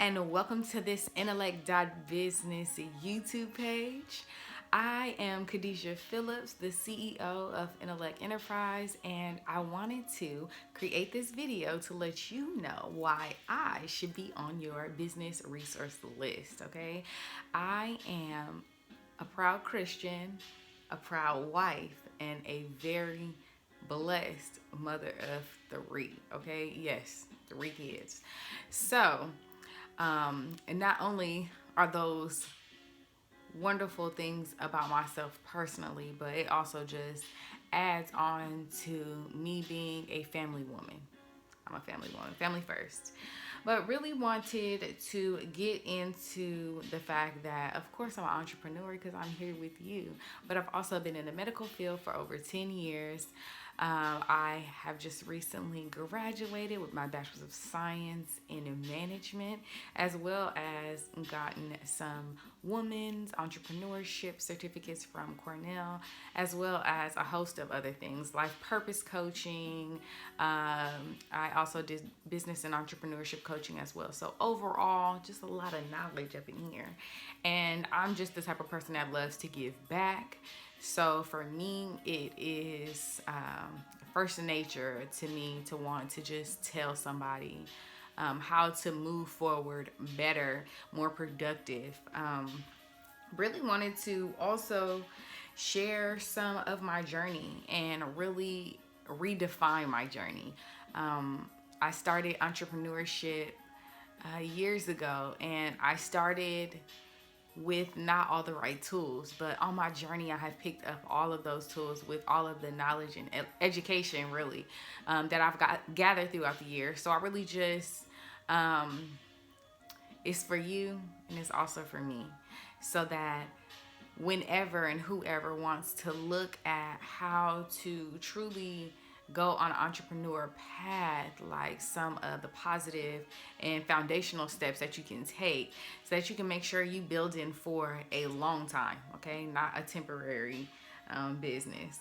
and welcome to this Intellect.Business YouTube page. I am Khadijah Phillips, the CEO of Intellect Enterprise, and I wanted to create this video to let you know why I should be on your business resource list, okay? I am a proud Christian, a proud wife, and a very blessed mother of three, okay? Yes, 3 kids. And not only are those wonderful things about myself personally, but it also just adds on to me being a family woman. I'm a family woman, family first. But really wanted to get into the fact that, of course, I'm an entrepreneur because I'm here with you. But I've also been in the medical field for over 10 years. I have just recently graduated with my Bachelor's of Science in Management, as well as gotten some women's entrepreneurship certificates from Cornell, as well as a host of other things like purpose coaching. I also did business and entrepreneurship coaching as well. So overall, just a lot of knowledge up in here. And I'm just the type of person that loves to give back. So for me, it is first nature to me to want to just tell somebody how to move forward better, more productive. Really wanted to also share some of my journey and really redefine my journey. I started entrepreneurship years ago, and I started with not all the right tools, but on my journey I have picked up all of those tools with all of the knowledge and education really that I've gathered throughout the year. So I really just it's for you and it's also for me, so that whenever and whoever wants to look at how to truly go on an entrepreneur path, like some of the positive and foundational steps that you can take so that you can make sure you build in for a long time, okay? Not a temporary business.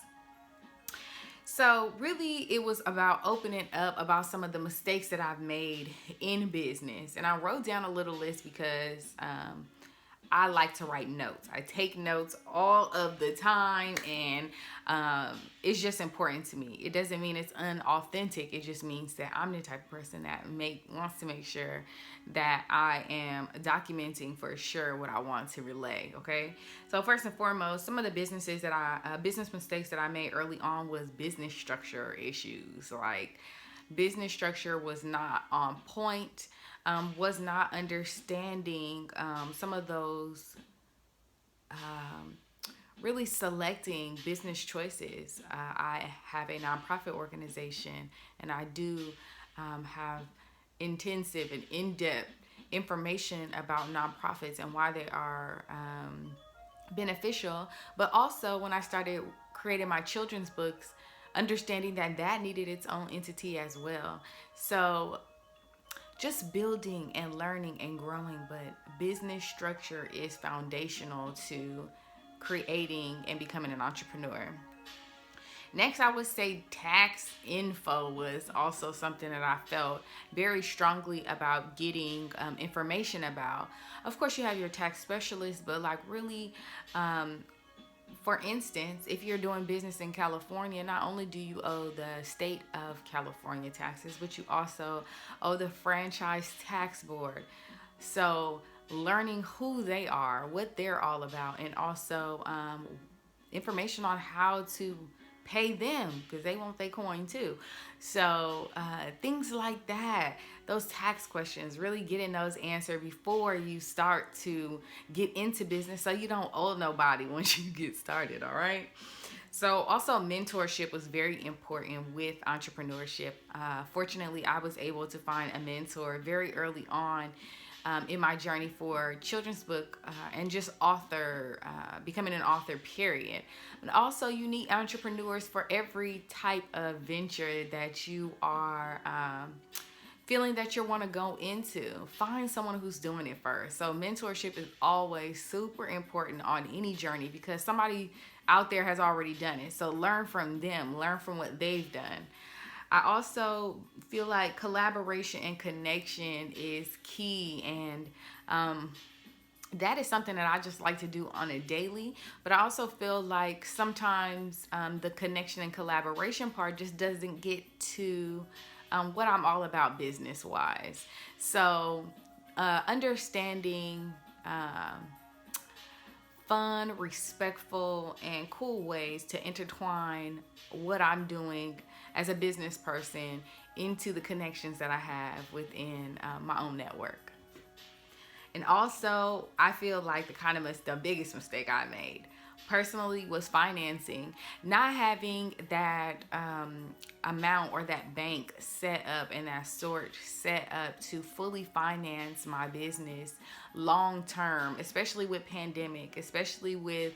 So really it was about opening up about some of the mistakes that I've made in business. And I wrote down a little list because I like to write notes. I take notes all of the time, and it's just important to me. It doesn't mean it's unauthentic. It just means that I'm the type of person that wants to make sure that I am documenting for sure what I want to relay. Okay. So first and foremost, some of the business mistakes that I made early on was business structure issues. Like business structure was not on point. Was not understanding some of those really selecting business choices. I have a nonprofit organization, and I do have intensive and in-depth information about nonprofits and why they are beneficial. But also when I started creating my children's books, understanding that needed its own entity as well. So just building and learning and growing, but business structure is foundational to creating and becoming an entrepreneur. Next, I would say tax info was also something that I felt very strongly about getting information about. Of course, you have your tax specialist, but like really, for instance, if you're doing business in California, not only do you owe the state of California taxes, but you also owe the franchise tax board. So learning who they are, what they're all about, and also information on how to pay them, because they want their coin too. So things like that, those tax questions, really getting those answered before you start to get into business, so you don't owe nobody once you get started. All right. So also mentorship was very important with entrepreneurship. Fortunately, I was able to find a mentor very early on in my journey for children's book and just becoming an author, period. But also you need entrepreneurs for every type of venture that you are feeling that you want to go into. Find someone who's doing it first. So mentorship is always super important on any journey because somebody out there has already done it. So learn from them, learn from what they've done. I also feel like collaboration and connection is key, and that is something that I just like to do on a daily. But I also feel like sometimes the connection and collaboration part just doesn't get to what I'm all about business wise. So, understanding fun, respectful, and cool ways to intertwine what I'm doing as a business person into the connections that I have within my own network. And also, I feel like the biggest mistake I made personally was financing, not having that amount or that bank set up and that sort set up to fully finance my business long term, especially with pandemic, especially with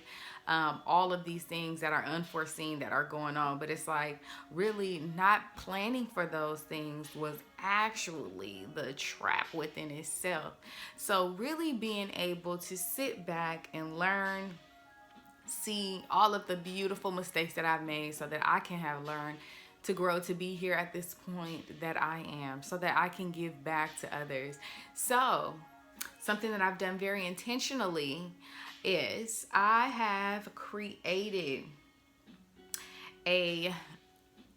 all of these things that are unforeseen that are going on. But it's like really not planning for those things was actually the trap within itself. So really being able to sit back and learn, see all of the beautiful mistakes that I've made so that I can have learned to grow to be here at this point that I am, so that I can give back to others. So something that I've done very intentionally is I have created a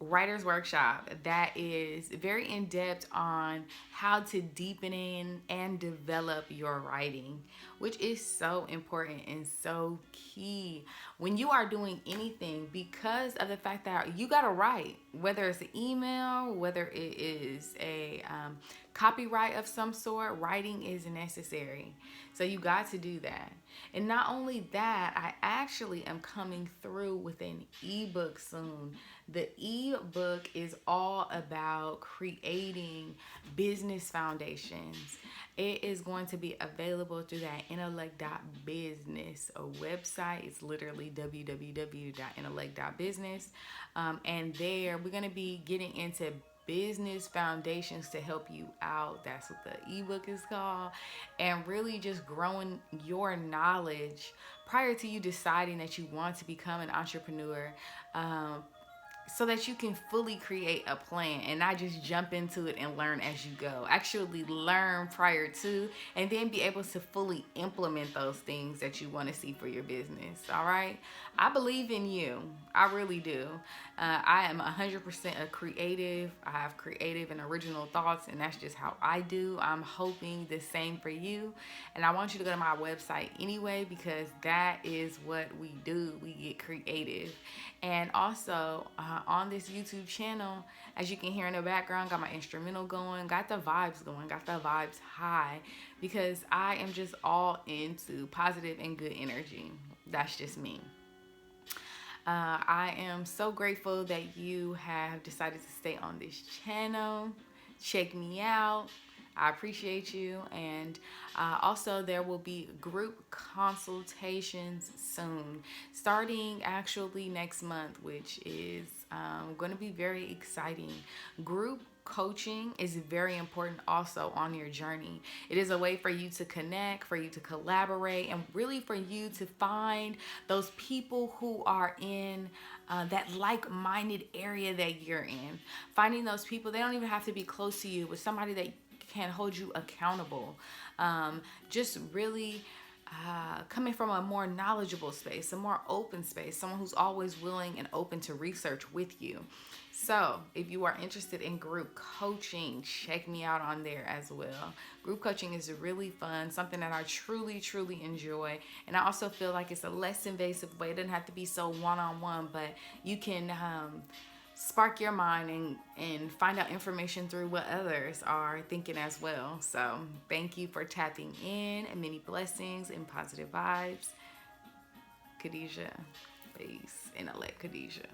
writer's workshop that is very in depth on how to deepen in and develop your writing, which is so important and so key when you are doing anything, because of the fact that you got to write, whether it's an email, whether it is a copyright of some sort. Writing is necessary. So you got to do that. And not only that, I actually am coming through with an ebook soon. The ebook is all about creating business foundations. It is going to be available through that Intellect.Business website. It's literally www.intellect.business. And there we're going to be getting into business foundations to help you out. That's what the ebook is called. And really just growing your knowledge prior to you deciding that you want to become an entrepreneur, so that you can fully create a plan and not just jump into it and learn as you go. Actually learn prior to, and then be able to fully implement those things that you want to see for your business. All right. I believe in you. I really do. I am 100% a creative. I have creative and original thoughts, and that's just how I do. I'm hoping the same for you. And I want you to go to my website anyway, because that is what we do. We get creative. And also on this YouTube channel, as you can hear in the background, got my instrumental going, got the vibes going, got the vibes high, because I am just all into positive and good energy. That's just me. I am so grateful that you have decided to stay on this channel. Check me out. I appreciate you. And also there will be group consultations soon, starting actually next month, which is going to be very exciting. Group coaching is very important also on your journey. It is a way for you to connect, for you to collaborate, and really for you to find those people who are in that like-minded area that you're in. Finding those people, they don't even have to be close to you, but somebody that can hold you accountable. Just really coming from a more knowledgeable space, a more open space, someone who's always willing and open to research with you. So if you are interested in group coaching, check me out on there as well. Group coaching is really fun, something that I truly, truly enjoy. And I also feel like it's a less invasive way. It doesn't have to be so one-on-one, but you can spark your mind and find out information through what others are thinking as well. So thank you for tapping in, and many blessings and positive vibes. Khadijah, peace, Intellect Khadijah.